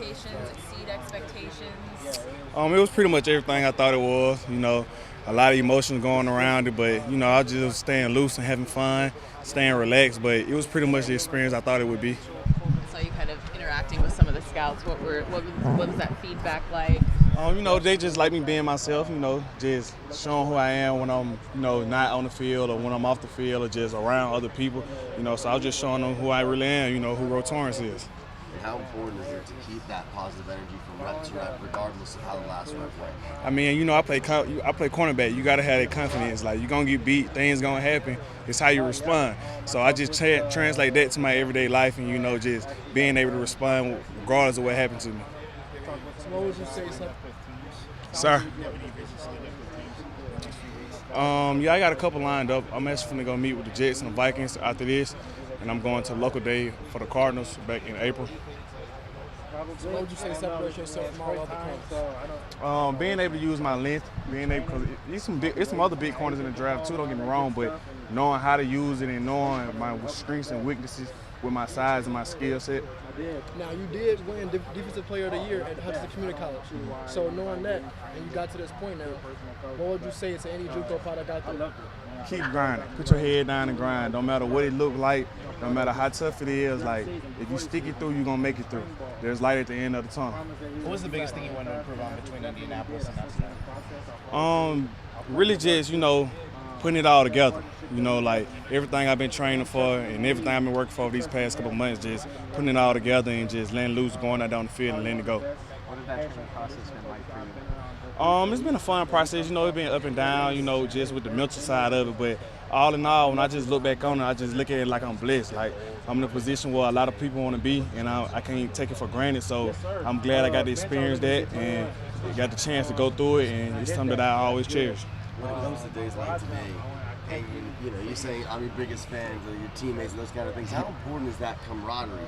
expectations, exceed expectations? It was pretty much everything I thought it was. A lot of emotions going around it, but I was just staying loose and having fun, staying relaxed. But it was pretty much the experience I thought it would be. So you kind of interacting with some of the scouts. What was that feedback like? They just like me being myself. Just showing who I am when I'm, not on the field or when I'm off the field or just around other people. So I was just showing them who I really am. Who Torennce is. And how important is it to keep that positive energy from rep to rep, regardless of how the last rep went? I play cornerback. You gotta have that confidence. Like, you're gonna get beat, things gonna happen. It's how you respond. So I just translate that to my everyday life, and just being able to respond regardless of what happened to me. So what would you say? Sir. I got a couple lined up. I'm actually gonna go meet with the Jets and the Vikings after this, and I'm going to local day for the Cardinals back in April. So what would you say separates yourself from all other corners? Being able to use my length, because it's some other big corners in the draft too. Don't get me wrong, but knowing how to use it and knowing my strengths and weaknesses with my size and my skill set. Now, you did win Defensive Player of the Year at Hudson Community College. So knowing that, and you got to this point now, what would you say to any JUCO product out there? Keep grinding. Put your head down and grind. No matter what it look like, no matter how tough it is, like, if you stick it through, you're going to make it through. There's light at the end of the tunnel. What was the biggest thing you wanted to improve on between Indianapolis and Hudson? Really just, putting it all together. Like everything I've been training for and everything I've been working for these past couple months, just putting it all together and just letting loose, going out down the field and letting it go. What has that training process been like for you? It's been a fun process. It's been up and down, just with the mental side of it. But all in all, when I just look back on it, I just look at it like I'm blessed. Like, I'm in a position where a lot of people want to be, and I can't take it for granted. So I'm glad I got to experience that and got the chance to go through it, and it's something that I always cherish. When it comes to days like today, and you're saying I'm your biggest fan, your teammates, and those kind of things, how important is that camaraderie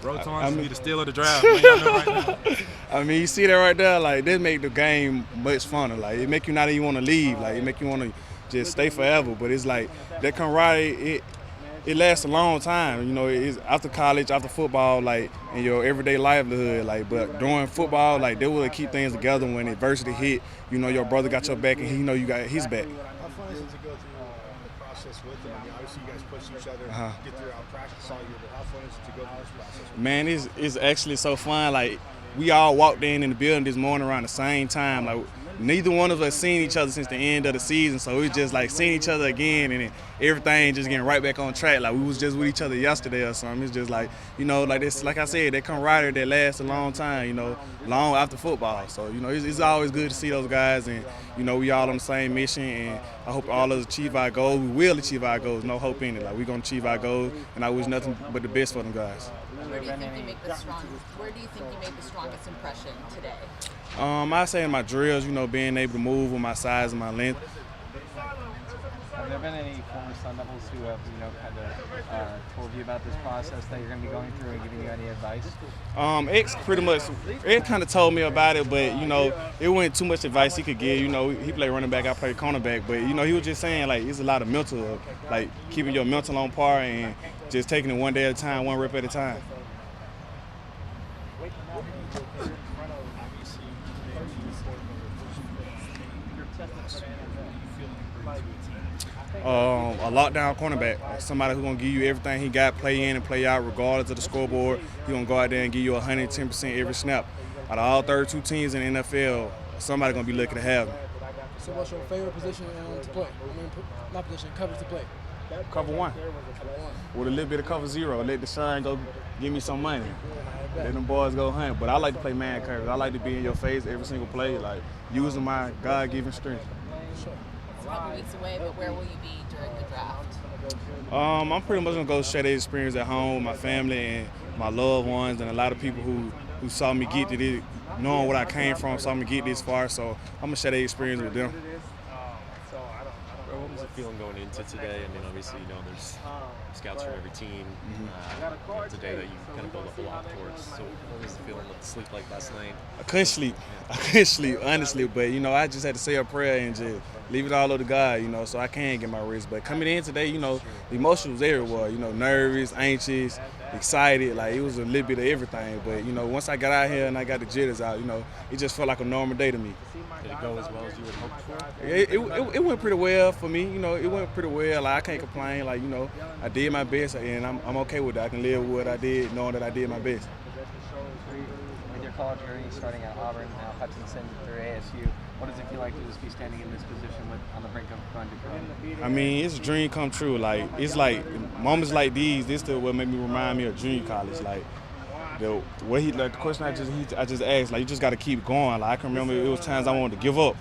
through it? Torennce be the steal of the draft. Right now. You see that right there? Like, this make the game much funner. Like, it make you not even want to leave. Like, it make you want to just stay forever. But it's like that camaraderie. It lasts a long time. It's after college, after football, like in your everyday livelihood. Like, but during football, like, they will keep things together when adversity hit. Your brother got your back, and you got his back. How fun is it to go through the process with them? Obviously you guys push each other, get through practice all year, but how fun is it to go through this process? Man, it's actually so fun. Like, we all walked in the building this morning around the same time. Like, neither one of us seen each other since the end of the season, so it's just like seeing each other again, and then everything just getting right back on track. Like, we was just with each other yesterday or something. It's just like, like this, like I said, that camaraderie that lasts a long time, long after football. So, it's always good to see those guys, and, we all on the same mission, and I hope all of us achieve our goals. We will achieve our goals, no hope in it. Like, we're going to achieve our goals, and I wish nothing but the best for them guys. Where do you think you make the strongest impression today? I say in my drills, being able to move with my size and my length. Have there been any former Sun Devils who have, kind of told you about this process that you're going to be going through and giving you any advice? X kind of told me about it, but, it wasn't too much advice he could give. He played running back, I played cornerback, but, he was just saying, like, it's a lot of mental, like, keeping your mental on par and just taking it one day at a time, one rep at a time. A lockdown cornerback, somebody who's going to give you everything he got, play in and play out regardless of the scoreboard. He's going to go out there and give you 110% every snap. Out of all 32 teams in the NFL, somebody's going to be lucky to have him. So what's your favorite position to play? Not position, coverage to play. Cover one. With a little bit of cover zero. Let the sun go give me some money. Let them boys go hunt. But I like to play man coverage. I like to be in your face every single play, like using my God-given strength. It's a couple weeks away, but where will you be during the draft? I'm pretty much going to go share the experience at home with my family and my loved ones, and a lot of people who saw me get to this, knowing what I came from, saw me get this far. So I'm going to share the experience with them. What was the feeling going into today? I mean, obviously, there's scouts from every team. It's a day that you kind of build up a lot towards. So what was the feeling of the sleep like last night? I couldn't sleep, honestly. But, I just had to say a prayer and just leave it all up to God, so I can get my rest. But coming in today, the emotion was everywhere, nervous, anxious, excited. Like, it was a little bit of everything. But, you know, once I got out here and I got the jitters out, you know, it just felt like a normal day to me. Did it go as well as you had hoped for? It went pretty well for me. You know, it went pretty well. Like, I can't complain. Like, you know, I did my best, and I'm okay with that. I can live with what I did, knowing that I did my best. With your college journey starting at Auburn, now Hutchinson through ASU, what does it feel like to just be standing in this position on the brink of going to pro? I mean, it's a dream come true. Like, it's like moments like these. This is what made me remind me of junior college. Like, the question I just asked. Like, you just got to keep going. Like, I can remember it was times I wanted to give up.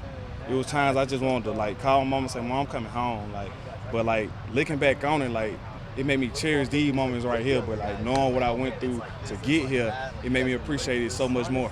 It was times I just wanted to like call my mom and say, "Mom, I'm coming home." Like, but like looking back on it, like it made me cherish these moments right here. But like knowing what I went through to get here, it made me appreciate it so much more.